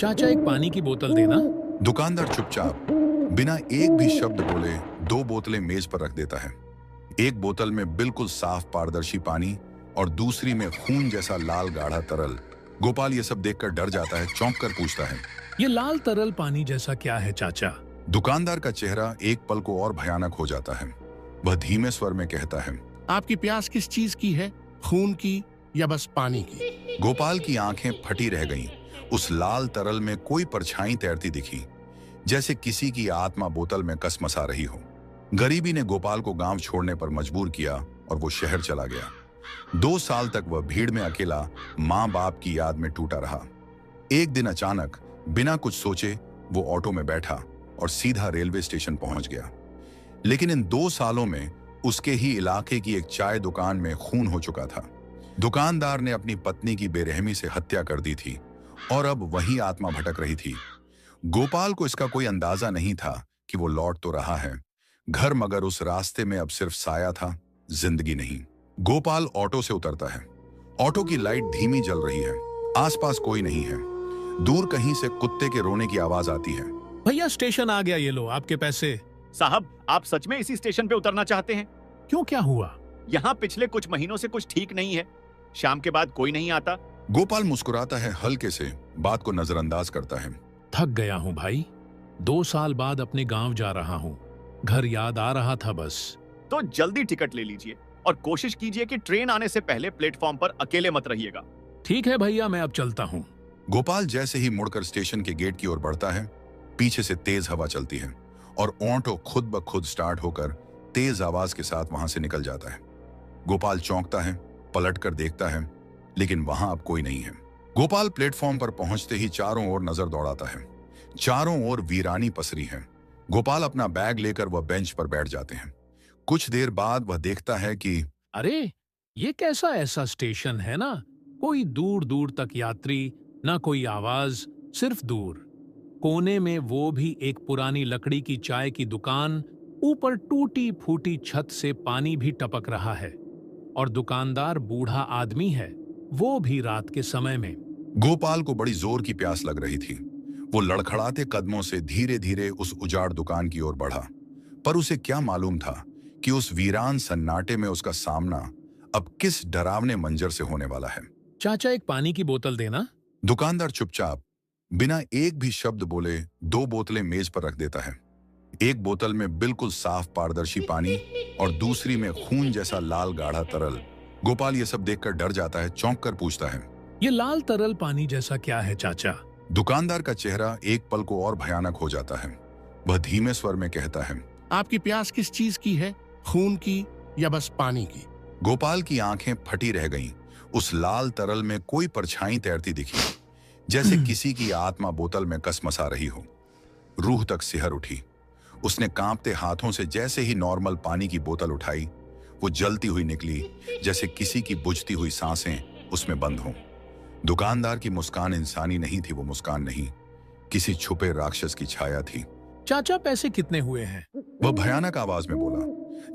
चाचा एक पानी की बोतल देना। दुकानदार चुपचाप बिना एक भी शब्द बोले दो बोतलें मेज पर रख देता है। एक बोतल में बिल्कुल साफ पारदर्शी पानी और दूसरी में खून जैसा लाल गाढ़ा तरल। गोपाल ये सब देखकर डर जाता है, चौंक कर पूछता है, ये लाल तरल पानी जैसा क्या है चाचा? दुकानदार का चेहरा एक पल को और भयानक हो जाता है। वह धीमे स्वर में कहता है, आपकी प्यास किस चीज की है, खून की या बस पानी की? गोपाल की आंखें फटी रह गईं। उस लाल तरल में कोई परछाई तैरती दिखी, जैसे किसी की आत्मा बोतल में कसमसा रही हो। गरीबी ने गोपाल को गांव छोड़ने पर मजबूर किया और वो शहर चला गया। 2 साल तक वह भीड़ में अकेला माँ बाप की याद में टूटा रहा। एक दिन अचानक बिना कुछ सोचे वो ऑटो में बैठा और सीधा रेलवे स्टेशन पहुंच गया। लेकिन इन 2 सालों में उसके ही इलाके की एक चाय दुकान में खून हो चुका था। दुकानदार ने अपनी पत्नी की बेरहमी से हत्या कर दी थी और अब वही आत्मा भटक रही थी। गोपाल को इसका कोई अंदाजा नहीं था कि वो लौट तो रहा है घर, मगर उस रास्ते में अब सिर्फ साया था, जिंदगी नहीं। गोपाल ऑटो से उतरता है। ऑटो की लाइट धीमी जल रही है, आसपास कोई नहीं है। दूर कहीं से कुत्ते के रोने की आवाज आती है। भैया स्टेशन आ गया, ये लो आपके पैसे। साहब, आप सच में इसी स्टेशन पे उतरना चाहते हैं? क्यों, क्या हुआ? यहाँ पिछले कुछ महीनों से कुछ ठीक नहीं है। शाम के बाद कोई नहीं आता। गोपाल मुस्कुराता है, हल्के से बात को नजरअंदाज करता है। थक गया हूँ भाई, 2 साल बाद अपने गांव जा रहा हूँ। घर याद आ रहा था बस। तो जल्दी टिकट ले लीजिए और कोशिश कीजिए कि ट्रेन आने से पहले प्लेटफॉर्म पर अकेले मत रहिएगा। ठीक है भैया, मैं अब चलता हूँ। गोपाल जैसे ही मुड़कर स्टेशन के गेट की ओर बढ़ता है, पीछे से तेज हवा चलती है और ऑटो खुद ब खुद स्टार्ट होकर तेज आवाज के साथ वहां से निकल जाता है। गोपाल चौंकता है, पलट कर देखता है, लेकिन वहां अब कोई नहीं है। गोपाल प्लेटफॉर्म पर पहुंचते ही चारों ओर नजर दौड़ाता है। चारों ओर वीरानी पसरी है। गोपाल अपना बैग लेकर वह बेंच पर बैठ जाते हैं। कुछ देर बाद वह देखता है कि अरे, ये कैसा ऐसा स्टेशन है ना, कोई दूर दूर तक यात्री, ना कोई आवाज, सिर्फ दूर कोने में वो भी एक पुरानी लकड़ी की चाय की दुकान। ऊपर टूटी फूटी छत से पानी भी टपक रहा है और दुकानदार बूढ़ा आदमी है, वो भी रात के समय में। गोपाल को बड़ी जोर की प्यास लग रही थी। वो लड़खड़ाते कदमों से धीरे धीरे उस उजाड़ दुकान की ओर बढ़ा, पर उसे क्या मालूम था कि उस वीरान सन्नाटे में उसका सामना अब किस डरावने मंजर से होने वाला है। चाचा एक पानी की बोतल देना। दुकानदार चुपचाप बिना एक भी शब्द बोले 2 बोतलें मेज पर रख देता है। एक बोतल में बिल्कुल साफ पारदर्शी पानी और दूसरी में खून जैसा लाल गाढ़ा तरल। गोपाल ये सब देखकर डर जाता है, चौंक कर पूछता है, ये लाल तरल पानी जैसा क्या है चाचा? दुकानदार का चेहरा एक पल को और भयानक हो जाता है। वह धीमे स्वर में कहता है, आपकी प्यास किस चीज की है, खून की या बस पानी की? गोपाल की आंखें फटी रह गईं। उस लाल तरल में कोई परछाई तैरती दिखी, जैसे किसी की आत्मा बोतल में कसमसा रही हो। रूह तक सिहर उठी। उसने कांपते हाथों से जैसे ही नॉर्मल पानी की बोतल उठाई, वो जलती हुई निकली, जैसे किसी की बुझती हुई सांसें उसमें बंद हों। दुकानदार की मुस्कान इंसानी नहीं थी, वो मुस्कान नहीं, किसी छुपे राक्षस की छाया थी। चाचा पैसे कितने हुए हैं? वह भयानक आवाज में बोला,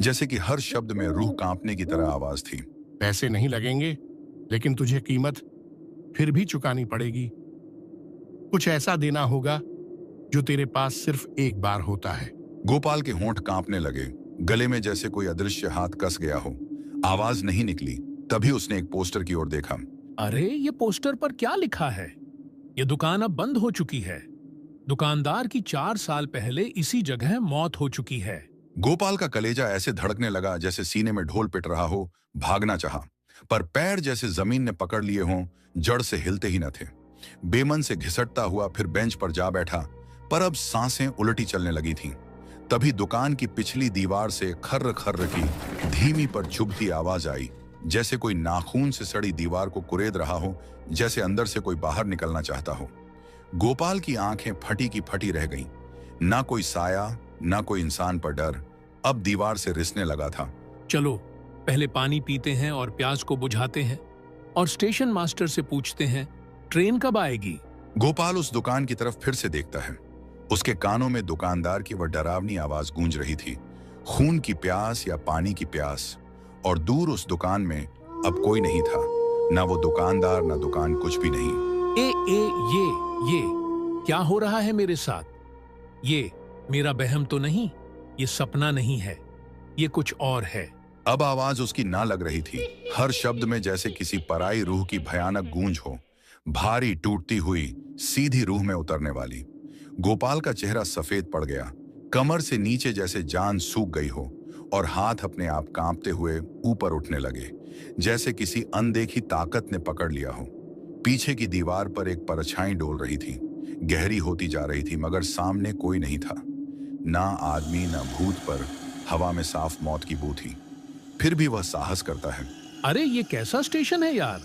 जैसे कि हर शब्द में रूह कांपने की तरह आवाज थी। पैसे नहीं लगेंगे, लेकिन तुझे कीमत फिर भी चुकानी पड़ेगी। कुछ ऐसा देना होगा जो तेरे पास सिर्फ एक बार होता है। गोपाल के होंठ कांपने लगे, गले में जैसे कोई अदृश्य हाथ कस गया हो। आवाज नहीं निकली। तभी उसने एक पोस्टर की ओर देखा। अरे, ये पोस्टर पर क्या लिखा है? ये दुकान अब बंद हो चुकी है। दुकानदार की 4 साल पहले इसी जगह मौत हो चुकी है। गोपाल का कलेजा ऐसे धड़कने लगा जैसे सीने में ढोल पिट रहा हो। भागना चाहा, पर पैर जैसे जमीन ने पकड़ लिए हों, जड़ से हिलते ही न थे। बेमन से घिसटता हुआ फिर बेंच पर जा बैठा, पर अब सांसें उलटी चलने लगी थीं। तभी दुकान की पिछली दीवार से खर्र खर्र की धीमी पर चुभती आवाज आई, जैसे कोई नाखून से सड़ी दीवार को कुरेद रहा हो, जैसे अंदर से कोई बाहर निकलना चाहता हो। गोपाल की आंखें फटी की फटी रह गईं। ना कोई साया, ना कोई इंसान पर डर, अब दीवार से रिसने लगा था। चलो पहले पानी पीते हैं और प्यास को बुझाते हैं, और स्टेशन मास्टर से पूछते हैं ट्रेन कब आएगी। गोपाल उस दुकान की तरफ फिर से देखता है। उसके कानों में दुकानदार की वह डरावनी आवाज गूंज रही थी, खून की प्यास या पानी की प्यास। और दूर उस दुकान में अब कोई नहीं था, ना वो दुकानदार, ना दुकान, कुछ भी नहीं। ये क्या हो रहा है मेरे साथ? ये मेरा वहम तो नहीं, ये सपना नहीं है, ये कुछ और है। अब आवाज उसकी ना लग रही थी। हर शब्द में जैसे किसी पराई रूह की भयानक गूंज हो, भारी टूटती हुई सीधी रूह में उतरने वाली। गोपाल का चेहरा सफेद पड़ गया, कमर से नीचे जैसे जान सूख गई हो, और हाथ अपने आप कांपते हुए ऊपर उठने लगे, जैसे किसी अनदेखी ताकत ने पकड़ लिया हो। पीछे की दीवार पर एक परछाई डोल रही थी, गहरी होती जा रही थी, मगर सामने कोई नहीं था। ना आदमी ना भूत, पर हवा में साफ मौत की बू थी। फिर भी वह साहस करता है। अरे ये कैसा स्टेशन है यार,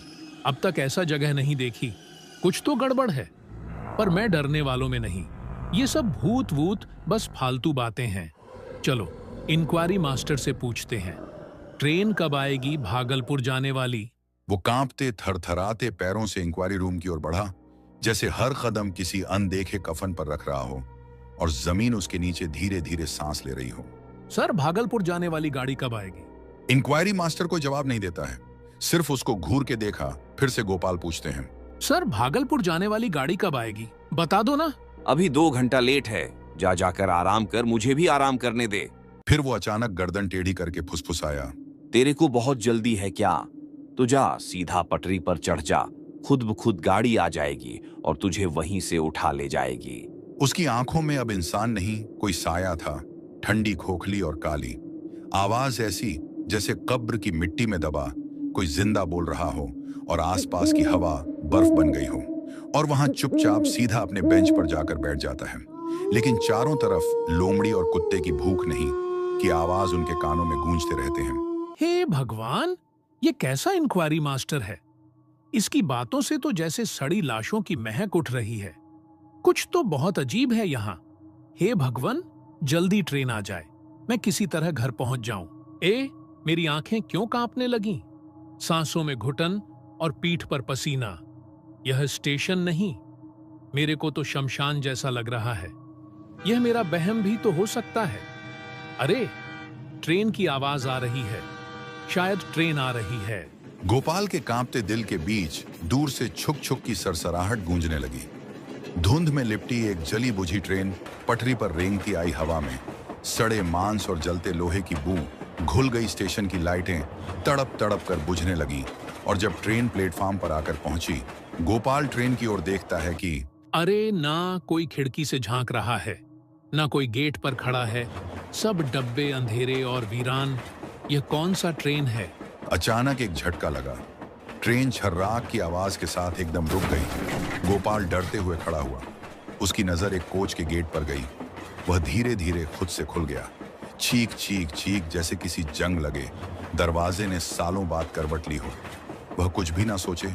अब तक ऐसा जगह नहीं देखी, कुछ तो गड़बड़ है। पर मैं डरने वालों में नहीं, ये सब भूत वूत बस फालतू बातें हैं। चलो इंक्वायरी मास्टर से पूछते हैं, ट्रेन कब आएगी भागलपुर जाने वाली? वो कांपते थरथराते पैरों से इंक्वायरी रूम की ओर बढ़ा, जैसे हर कदम किसी अनदेखे कफन पर रख रहा हो, और जमीन उसके नीचे धीरे धीरे सांस ले रही हो। सर भागलपुर जाने वाली गाड़ी कब आएगी? इंक्वायरी मास्टर कोई जवाब नहीं देता है, सिर्फ उसको घूर के देखा। फिर से गोपाल पूछते हैं, सर भागलपुर जाने वाली गाड़ी कब आएगी, बता दो ना। अभी 2 घंटा लेट है, जा जाकर आराम कर, मुझे भी आराम करने दे। फिर वो अचानक गर्दन टेढ़ी करके फुसफुसाया, तेरे को बहुत जल्दी है क्या? तू जा, सीधा पटरी पर चढ़ जा, खुद ब खुद गाड़ी आ जाएगी और तुझे वहीं से उठा ले जाएगी। उसकी आंखों में अब इंसान नहीं, कोई साया था, ठंडी, खोखली और काली। आवाज ऐसी जैसे कब्र की मिट्टी में दबा कोई जिंदा बोल रहा हो, और आसपास की हवा बर्फ बन गई हो, और वहां चुपचाप सीधा अपने बेंच पर जाकर बैठ जाता है। लेकिन चारों तरफ लोमड़ी और कुत्ते की भूख नहीं कि आवाज उनके कानों में गूंजते रहते हैं। हे भगवान, ये कैसा इंक्वायरी मास्टर है? इसकी बातों से तो जैसे सड़ी लाशों की महक उठ रही है। कुछ तो बहुत अजीब है यहाँ। हे भगवान, जल्दी ट्रेन आ जाए, मैं किसी तरह घर पहुंच जाऊं। मेरी आंखें क्यों कांपने लगीं? सांसों में घुटन और पीठ पर पसीना। यह स्टेशन नहीं, मेरे को तो शमशान जैसा लग रहा है। यह मेरा वहम भी तो हो सकता है। अरे ट्रेन की आवाज आ रही है, शायद ट्रेन आ रही है। गोपाल के कांपते दिल के बीच दूर से छुक छुक की सरसराहट गूंजने लगी। धुंध में लिपटी एक जली बुझी ट्रेन पटरी पर रेंगती आई हवा में, सड़े मांस और जलते लोहे की बू, घुल गई स्टेशन की लाइटें तड़प तड़प कर बुझने लगीं। और जब ट्रेन प्लेटफॉर्म पर आकर पहुंची, गोपाल ट्रेन की ओर देखता है कि अरे ना कोई खिड़की से झांक रहा है, ना कोई गेट पर खड़ा है, सब डब्बे अंधेरे और वीरान। यह कौन सा ट्रेन है? अचानक एक झटका लगा। ट्रेन छर्राक की आवाज के साथ एकदम रुक गई। गोपाल डरते हुए खड़ा हुआ। उसकी नजर एक कोच के गेट पर गई। वह धीरे धीरे खुद से खुल गया। चीख चीख चीख जैसे किसी जंग लगे दरवाजे ने सालों बाद करवट ली हो। वह कुछ भी ना सोचे,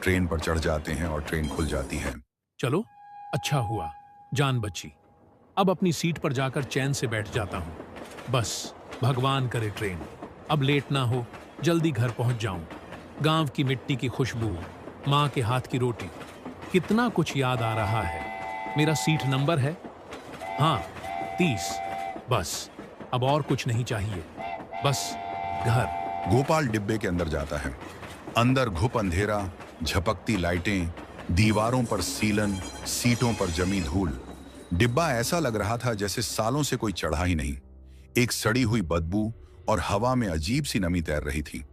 ट्रेन पर चढ़ जाते हैं और ट्रेन खुल जाती है। चलो अच्छा हुआ, जान बची। अब अपनी सीट पर जाकर चैन से बैठ जाता हूँ। बस भगवान करे ट्रेन अब लेट ना हो, जल्दी घर पहुंच जाऊं। गांव की मिट्टी की खुशबू, माँ के हाथ की रोटी, कितना कुछ याद आ रहा है। मेरा सीट नंबर है, हाँ 30। बस अब और कुछ नहीं चाहिए, बस घर। गोपाल डिब्बे के अंदर जाता है। अंदर घुप अंधेरा, झपकती लाइटें, दीवारों पर सीलन, सीटों पर जमी धूल। डिब्बा ऐसा लग रहा था जैसे सालों से कोई चढ़ा ही नहीं। एक सड़ी हुई बदबू और हवा में अजीब सी नमी तैर रही थी।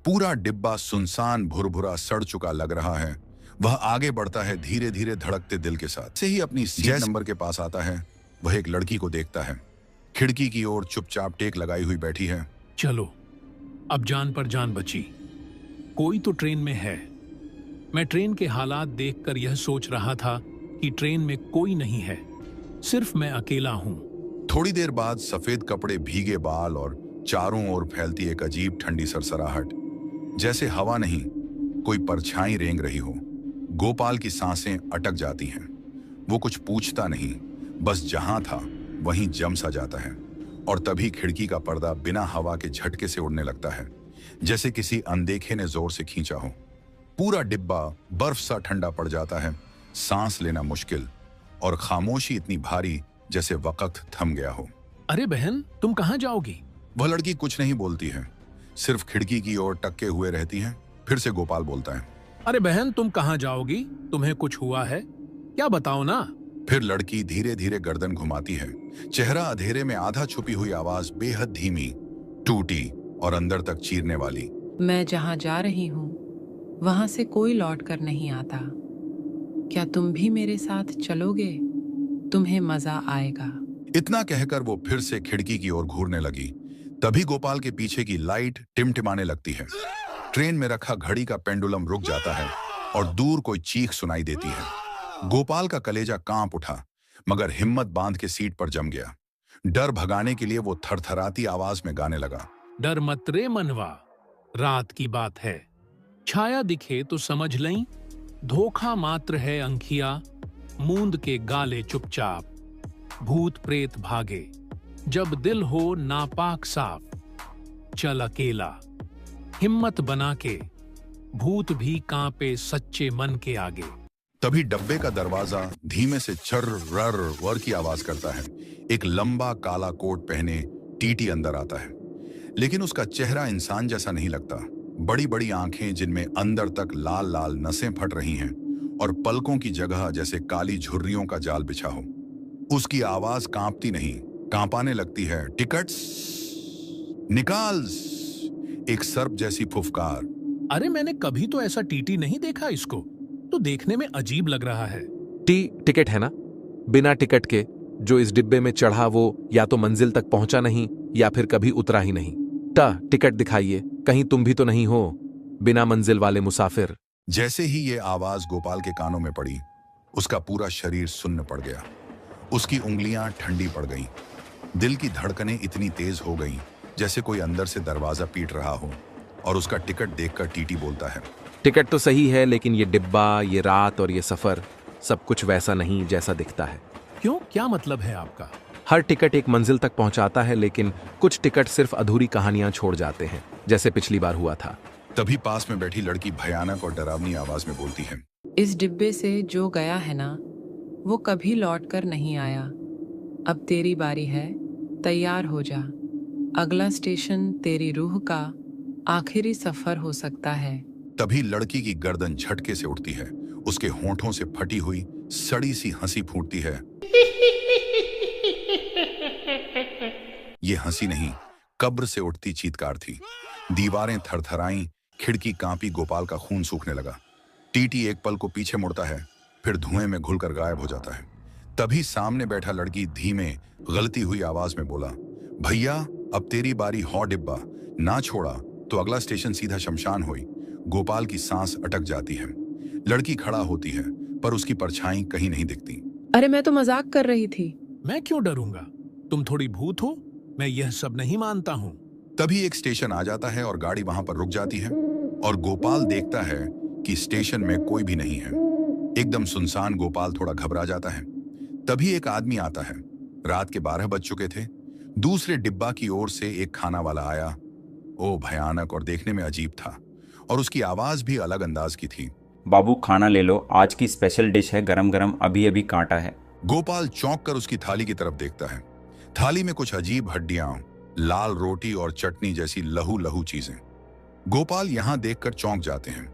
पूरा डिब्बा सुनसान, भुरभुरा, सड़ चुका लग रहा है। वह आगे बढ़ता है धीरे धीरे धड़कते दिल के साथ। से ही अपनी सीट नंबर के पास आता है। वह एक लड़की को देखता है, खिड़की की ओर चुपचाप टेक लगाई हुई बैठी है। चलो अब जान पर जान बची। कोई तो ट्रेन में है। मैं ट्रेन के हालात देखकर यह सोच रहा था कि ट्रेन में कोई नहीं है, सिर्फ मैं अकेला हूं। थोड़ी देर बाद सफेद कपड़े, भीगे बाल और चारों ओर फैलती एक अजीब ठंडी सरसराहट, जैसे हवा नहीं कोई परछाई रेंग रही हो। गोपाल की सांसें अटक जाती हैं। वो कुछ पूछता नहीं, बस जहां था वहीं जम सा जाता है। और तभी खिड़की का पर्दा बिना हवा के झटके से उड़ने लगता है, जैसे किसी अनदेखे ने जोर से खींचा हो। पूरा डिब्बा बर्फ सा ठंडा पड़ जाता है, सांस लेना मुश्किल, और खामोशी इतनी भारी जैसे वक्त थम गया हो। अरे बहन, तुम कहाँ जाओगी? वह लड़की कुछ नहीं बोलती है, सिर्फ खिड़की की ओर टक्के हुए रहती है। फिर से गोपाल बोलता है, अरे बहन, तुम कहाँ जाओगी? तुम्हें कुछ हुआ है क्या? बताओ ना। फिर लड़की धीरे धीरे गर्दन घुमाती है। चेहरा अंधेरे में आधा छुपी हुई आवाज बेहद धीमी, टूटी और अंदर तक चीरने वाली। मैं जहाँ जा रही हूँ वहां से कोई लौट कर नहीं आता। क्या तुम भी मेरे साथ चलोगे? तुम्हें मजा आएगा। इतना कहकर वो फिर से खिड़की की ओर घूरने लगी। तभी गोपाल के पीछे की लाइट टिमटिमाने लगती है। ट्रेन में रखा घड़ी का पेंडुलम रुक जाता है और दूर कोई चीख सुनाई देती है। गोपाल का कलेजा कांप उठा, मगर हिम्मत बांध के सीट पर जम गया। डर भगाने के लिए वो थरथराती आवाज में गाने लगा। डर मत रे मनवा, रात की बात है, छाया दिखे तो समझ लई, धोखा मात्र है अंखिया, मूंद के गाले चुपचाप, भूत प्रेत भागे, जब दिल हो नापाक साफ, चल अकेला, हिम्मत बना के, भूत भी कांपे सच्चे मन के आगे। तभी डब्बे का दरवाजा धीमे से चर रर वर की आवाज करता है। एक लंबा काला कोट पहने टीटी अंदर आता है, लेकिन उसका चेहरा इंसान जैसा नहीं लगता। बड़ी बड़ी आंखें जिनमें अंदर तक लाल लाल नसें फट रही हैं और पलकों की जगह जैसे काली झुर्रियों का जाल बिछा हो। उसकी आवाज कांपती नहीं, कांपाने लगती है। टिकट्स निकाल, एक सर्प जैसी फुफकार। अरे मैंने कभी तो ऐसा टीटी नहीं देखा, इसको तो देखने में अजीब लग रहा है। टिकट है ना? बिना टिकट के जो इस डिब्बे में चढ़ा वो या तो मंजिल तक पहुंचा नहीं या फिर कभी उतरा ही नहीं। टिकट दिखाइए, कहीं तुम भी तो नहीं हो बिना मंजिल वाले मुसाफिर। जैसे ही ये आवाज गोपाल के कानों में पड़ी, उसका पूरा शरीर सुन्न पड़ गया। उसकी उंगलियां ठंडी पड़ गईं। दिल की धड़कनें इतनी तेज हो गईं जैसे कोई अंदर से दरवाजा पीट रहा हो। और उसका टिकट देखकर टीटी बोलता है, टिकट तो सही है, लेकिन ये डिब्बा, ये रात और ये सफर सब कुछ वैसा नहीं जैसा दिखता है। क्यों, क्या मतलब है आपका? हर टिकट एक मंजिल तक पहुंचाता है, लेकिन कुछ टिकट सिर्फ अधूरी कहानियां छोड़ जाते हैं, जैसे पिछली बार हुआ था। तभी पास में बैठी लड़की भयानक और डरावनी आवाज में बोलती है, इस डिब्बे से जो गया है ना, वो कभी लौट कर नहीं आया। अब तेरी बारी है, तैयार हो जा। अगला स्टेशन तेरी रूह का आखिरी सफर हो सकता है। तभी लड़की की गर्दन झटके से उठती है। उसके होंठों से फटी हुई सड़ी सी हंसी फूटती है। ये हंसी नहीं, कब्र से उठती चीत्कार थी। दीवारें थरथराईं, खिड़की कांपी, गोपाल का खून सूखने लगा। टीटी एक पल को पीछे मुड़ता है, फिर धुएं में घुलकर गायब हो जाता है। तभी सामने बैठा लड़की धीमे गलती हुई आवाज में बोला, भैया अब तेरी बारी हो डिब्बा, ना छोड़ा तो अगला स्टेशन सीधा शमशान हुई। गोपाल की सांस अटक जाती है। लड़की खड़ा होती है, पर उसकी परछाई कहीं नहीं दिखती। अरे मैं तो मजाक कर रही थी। मैं क्यों डरूंगा? तुम थोड़ी भूत हो, मैं यह सब नहीं मानता हूँ। तभी एक स्टेशन आ जाता है और गाड़ी वहां पर रुक जाती है और गोपाल देखता है कि स्टेशन में कोई भी नहीं है। एकदम सुनसान। गोपाल थोड़ा घबरा जाता है। तभी एक आदमी आता है। रात के 12 बज चुके थे। दूसरे डिब्बा की ओर से एक खाना वाला आया। ओ भयानक और देखने में अजीब था, और उसकी आवाज भी अलग अंदाज की थी। बाबू खाना ले लो, आज की स्पेशल डिश है, गरम गरम अभी अभी काटा है। गोपाल चौंक कर उसकी थाली की तरफ देखता है। थाली में कुछ अजीब हड्डियां, लाल रोटी और चटनी जैसी लहू लहू चीजें। गोपाल यहां देखकर चौंक जाते हैं।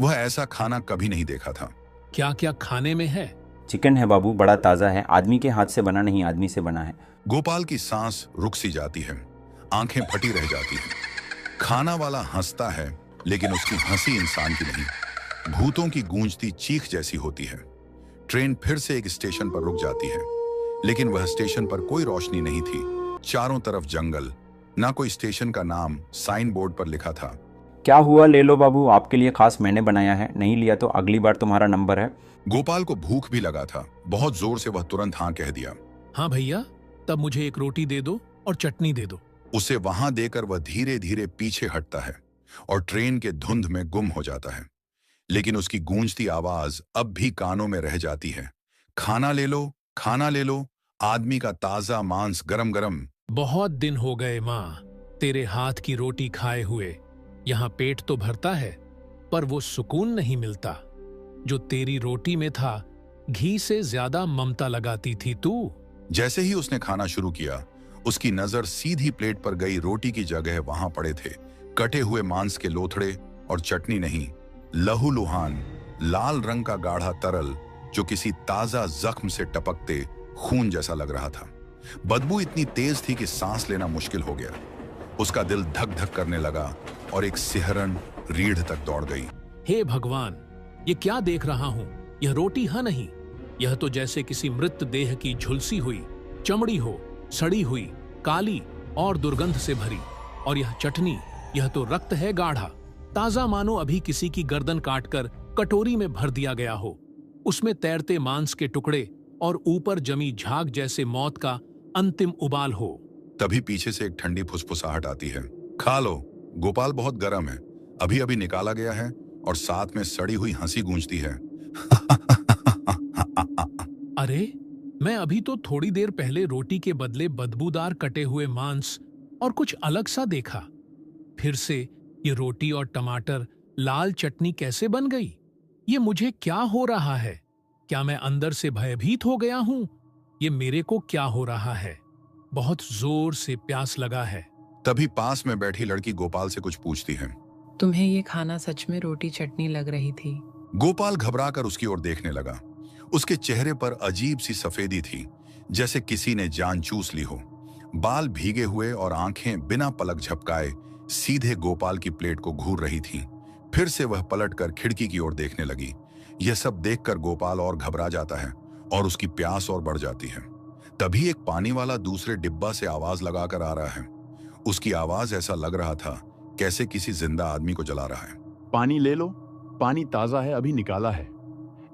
वह ऐसा खाना कभी नहीं देखा था। क्या क्या खाने में है? चिकन है बाबू, बड़ा ताज़ा है, आदमी के हाथ से बना नहीं, आदमी से बना है। गोपाल की सांस रुक सी जाती है, आंखें फटी रह जाती हैं। खाना वाला हंसता है, लेकिन उसकी हंसी इंसान की नहीं, भूतों की गूंजती चीख जैसी होती है। ट्रेन फिर से एक स्टेशन पर रुक जाती है, लेकिन वह स्टेशन पर कोई रोशनी नहीं थी। चारों तरफ जंगल, ना कोई स्टेशन का नाम साइन बोर्ड पर लिखा था। क्या हुआ, ले लो बाबू, आपके लिए खास मैंने बनाया है, नहीं लिया तो अगली बार तुम्हारा नंबर है। गोपाल को भूख भी लगा था। बहुत जोर से वह तुरंत हाँ कह दिया। हाँ भैया, तब मुझे एक रोटी दे दो और चटनी दे दो। उसे वहां देकर वह धीरे धीरे पीछे हटता है और ट्रेन के धुंध में गुम हो जाता है। लेकिन उसकी गूंजती आवाज अब भी कानों में रह जाती है। खाना ले लो, खाना ले लो, आदमी का ताजा मांस गरम गरम। बहुत दिन हो गए माँ तेरे हाथ की रोटी खाए हुए। यहाँ पेट तो भरता है, पर वो सुकून नहीं मिलता जो तेरी रोटी में था। घी से ज्यादा ममता लगाती थी तू। जैसे ही उसने खाना शुरू किया, उसकी नजर सीधी प्लेट पर गई। रोटी की जगह वहां पड़े थे कटे हुए मांस के लोथड़े और चटनी नहीं, लहूलुहान लाल रंग का गाढ़ा तरल जो किसी ताजा जख्म से टपकते खून जैसा लग रहा था। बदबू इतनी तेज थी कि सांस लेना मुश्किल हो गया। उसका दिल धक धक करने लगा और एक सिहरन रीढ़ तक दौड़ गई। हे भगवान, ये क्या देख रहा हूं? यह रोटी है नहीं, यह तो जैसे किसी मृत देह की झुलसी हुई चमड़ी हो, सड़ी हुई, काली और दुर्गंध से भरी। और यह चटनी, यह तो रक्त है गाढ़ा, ताजा, मानो अभी किसी की गर्दन काटकर कटोरी में भर दिया गया हो। उसमें तैरते मांस के टुकड़े और ऊपर जमी झाग जैसे मौत का अंतिम उबाल हो। तभी पीछे से एक ठंडी फुसफुसाहट आती है। खा लो, गोपाल बहुत गर्म है, अभी अभी निकाला गया है। और साथ में सड़ी हुई हंसी गूंजती है। अरे, मैं अभी तो थोड़ी देर पहले रोटी के बदले बदबूदार कटे हुए मांस और कुछ अलग सा देखा। फिर से ये रोटी और टमाटर लाल चटनी कैसे बन गई? ये मुझे क्या हो रहा है? क्या मैं अंदर से भयभीत हो गया हूं? ये मेरे को क्या हो रहा है? बहुत जोर से प्यास लगा है। तभी पास में बैठी लड़की गोपाल से कुछ पूछती है। तुम्हें ये खाना सच में रोटी चटनी लग रही थी? गोपाल घबराकर उसकी ओर देखने लगा। उसके चेहरे पर अजीब सी सफेदी थी, जैसे किसी ने जान चूस ली हो। बाल भीगे हुए और आंखें बिना पलक झपकाए सीधे गोपाल की प्लेट को घूर रही थीं। फिर से वह पलटकर खिड़की की ओर देखने लगी। यह सब देखकर गोपाल और घबरा जाता है और उसकी प्यास और बढ़ जाती है। तभी एक पानी वाला दूसरे डिब्बा से आवाज लगाकर आ रहा है। उसकी आवाज ऐसा लग रहा था कैसे किसी जिंदा आदमी को जला रहा है। पानी ले लो, पानी ताजा है, अभी निकाला है।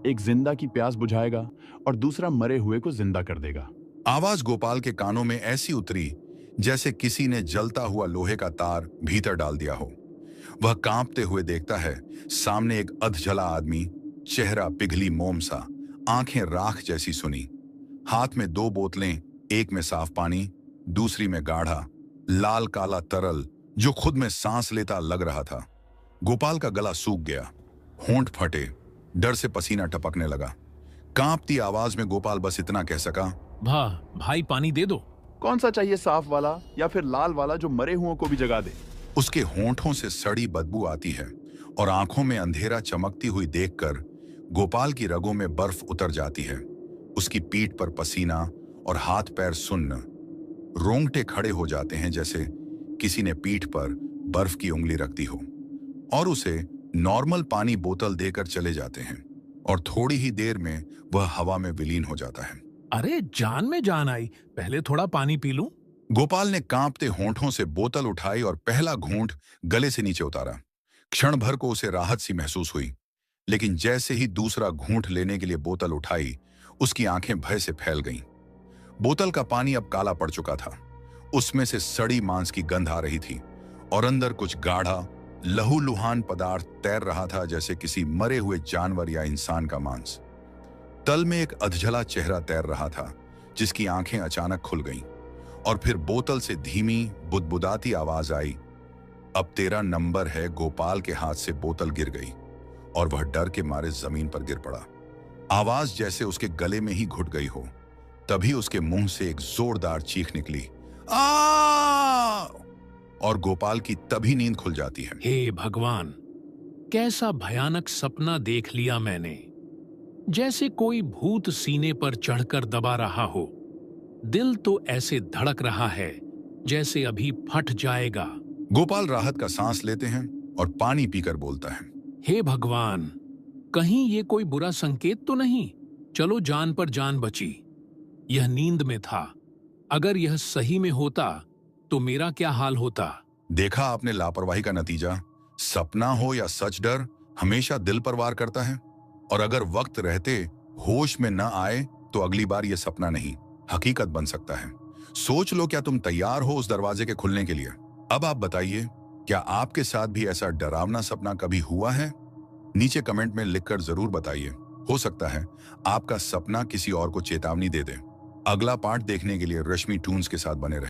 एक जिंदा की प्यास बुझाएगा और दूसरा मरे हुए को जिंदा कर देगा। आवाज गोपाल के कानों में ऐसी उतरी जैसे किसी ने जलता हुआ लोहे का तार भीतर डाल दिया हो। वह कांपते हुए देखता है, सामने एक अधजला आदमी, चेहरा पिघली मोम सा, आंखें राख जैसी सुनी, हाथ में 2 बोतलें, एक में साफ पानी, दूसरी में गाढ़ा लाल काला तरल जो खुद में सांस लेता लग रहा था। गोपाल का गला सूख गया, होंठ फटे, डर से पसीना टपकने लगा। कांपती आवाज में गोपाल बस इतना कह सका, भाई पानी दे दो। कौन सा चाहिए, साफ वाला या फिर लाल वाला जो मरे हुओं को भी जगा दे? उसके होंठों से सड़ी बदबू आती है और आंखों में अंधेरा चमकती हुई देखकर गोपाल की रगों में बर्फ उतर जाती है। उसकी पीठ पर पसीना और हाथ पैर सुन्न, रोंगटे खड़े हो जाते हैं जैसे किसी ने पीठ पर बर्फ की उंगली रख दी हो। और उसे नॉर्मल पानी बोतल देकर चले जाते हैं और थोड़ी ही देर में वह हवा में विलीन हो जाता है। अरे, जान में जान आई, पहले थोड़ा पानी पी लूं। गोपाल ने कांपते होंठों से बोतल उठाई और पहला घूंट गले से नीचे उतारा। क्षण भर को उसे राहत सी महसूस हुई, लेकिन जैसे ही दूसरा घूंट लेने के लिए बोतल उठाई, उसकी आंखें भय से फैल गईं। बोतल का पानी अब काला पड़ चुका था। उसमें से सड़ी मांस की गंध आ रही थी और अंदर कुछ गाढ़ा लहूलुहान पदार्थ तैर रहा था, जैसे किसी मरे हुए जानवर या इंसान का मांस। तल में एक अधजला चेहरा तैर रहा था जिसकी आंखें अचानक खुल गईं और फिर बोतल से धीमी बुदबुदाती आवाज आई, अब तेरा नंबर है। गोपाल के हाथ से बोतल गिर गई और वह डर के मारे जमीन पर गिर पड़ा। आवाज जैसे उसके गले में ही घुट गई हो। तभी उसके मुंह से एक जोरदार चीख निकली, आ! और गोपाल की तभी नींद खुल जाती है। हे भगवान, कैसा भयानक सपना देख लिया मैंने। जैसे कोई भूत सीने पर चढ़कर दबा रहा हो। दिल तो ऐसे धड़क रहा है जैसे अभी फट जाएगा। गोपाल राहत का सांस लेते हैं और पानी पीकर बोलता है, हे भगवान, कहीं ये कोई बुरा संकेत तो नहीं? चलो, जान पर जान बची। यह नींद में था, अगर यह सही में होता तो मेरा क्या हाल होता? देखा आपने लापरवाही का नतीजा। सपना हो या सच, डर हमेशा दिल पर वार करता है। और अगर वक्त रहते होश में न आए तो अगली बार यह सपना नहीं, हकीकत बन सकता है। सोच लो, क्या तुम तैयार हो उस दरवाजे के खुलने के लिए? अब आप बताइए, क्या आपके साथ भी ऐसा डरावना सपना कभी हुआ है? नीचे कमेंट में लिखकर जरूर बताइए। हो सकता है आपका सपना किसी और को चेतावनी दे दे। अगला पार्ट देखने के लिए रश्मि टून्स के साथ बने रहें।